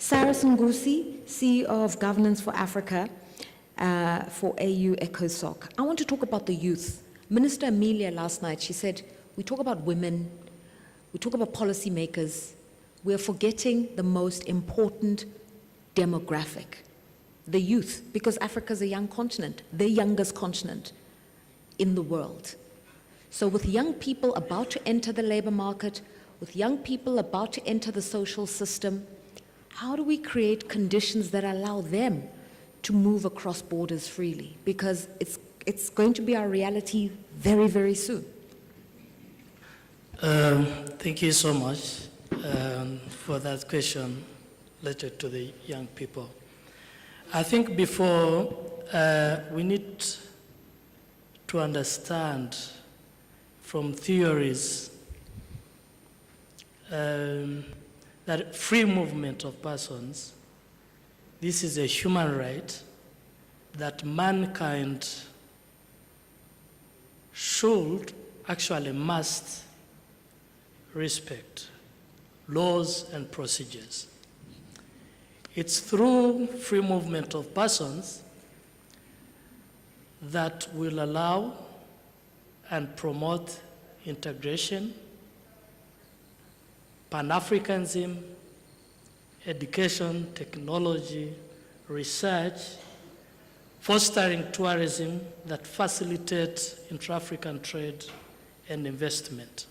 Cyrus Ngusi, CEO of Governance for Africa for AU ECOSOC. I want to talk about the youth. Minister Amelia last night, she said, we talk about women, we talk about policymakers, we're forgetting the most important demographic, the youth, because Africa's a young continent, the youngest continent in the world. So with young people about to enter the labor market, with young people about to enter the social system, how do we create conditions that allow them to move across borders freely? Because it's going to be our reality very, very soon. Thank you so much for that question related to the young people. I think before we need to understand from theories that free movement of persons, this is a human right that mankind should, actually must, respect laws and procedures. It's through free movement of persons that will allow and promote integration, Pan-Africanism, education, technology, research, fostering tourism that facilitates intra-African trade and investment.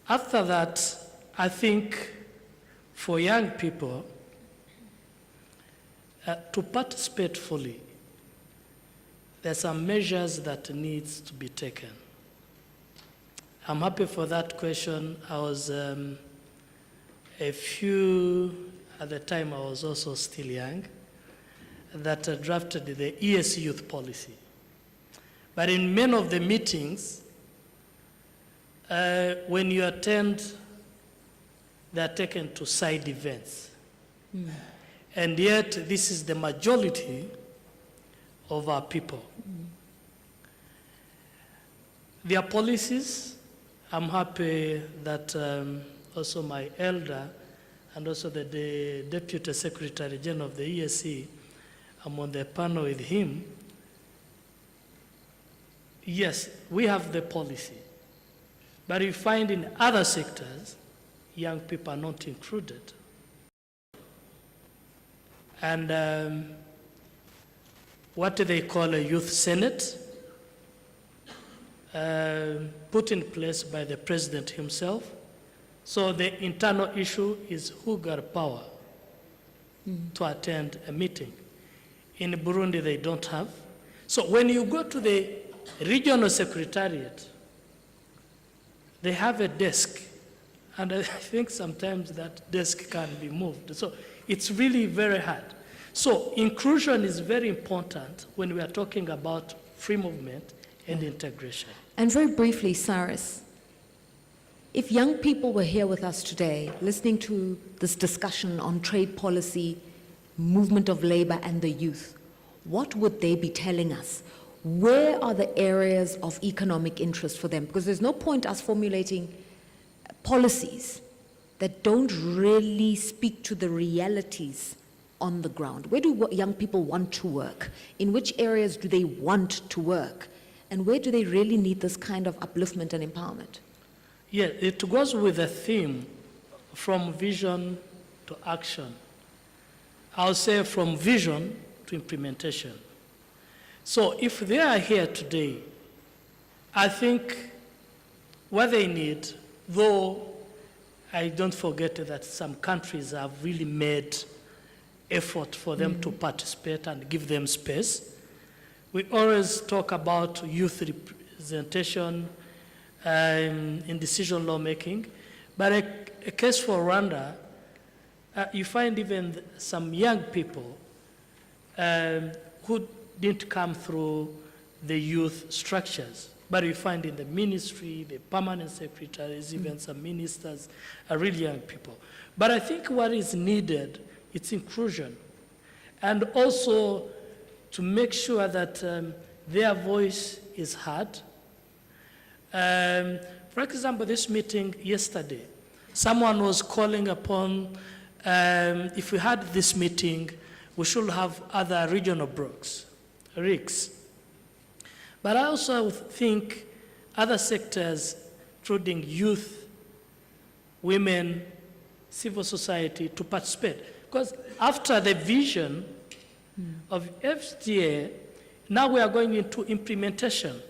After that, I think for young people to participate fully, there are some measures that needs to be taken. I'm happy for that question. I was at the time I was also still young, that drafted the ES Youth Policy. But in many of the meetings, when you attend, they are taken to side events. Mm. And yet, this is the majority of our people. Mm. Their policies, I'm happy that also my elder and also the Deputy Secretary General of the ESC, I'm on the panel with him. Yes, we have the policy. But you find in other sectors, young people are not included. And what they call a youth senate, put in place by the president himself. So the internal issue is who got power to attend a meeting. In Burundi, they don't have. So when you go to the regional secretariat, they have a desk, and I think sometimes that desk can be moved. So it's really very hard. So inclusion is very important when we are talking about free movement and integration. And very briefly, Cyrus, if young people were here with us today, listening to this discussion on trade policy, movement of labor, and the youth, what would they be telling us? Where are the areas of economic interest for them? Because there's no point us formulating policies that don't really speak to the realities on the ground. Where do young people want to work? In which areas do they want to work? And where do they really need this kind of upliftment and empowerment? Yeah, it goes with the theme, from vision to action. I'll say from vision to implementation. So if they are here today, I think what they need, though I don't forget that some countries have really made effort for them to participate and give them space. We always talk about youth representation in decision lawmaking, but a case for Rwanda, you find even some young people who didn't come through the youth structures, but you find in the ministry, the permanent secretaries, even some ministers are really young people. But I think what is needed, it's inclusion, and also to make sure that their voice is heard. For example, this meeting yesterday, Someone was calling upon, if we had this meeting, we should have other regional RICs. But I also think other sectors, including youth, women, civil society, to participate. Because after the vision of FTA, now we are going into implementation.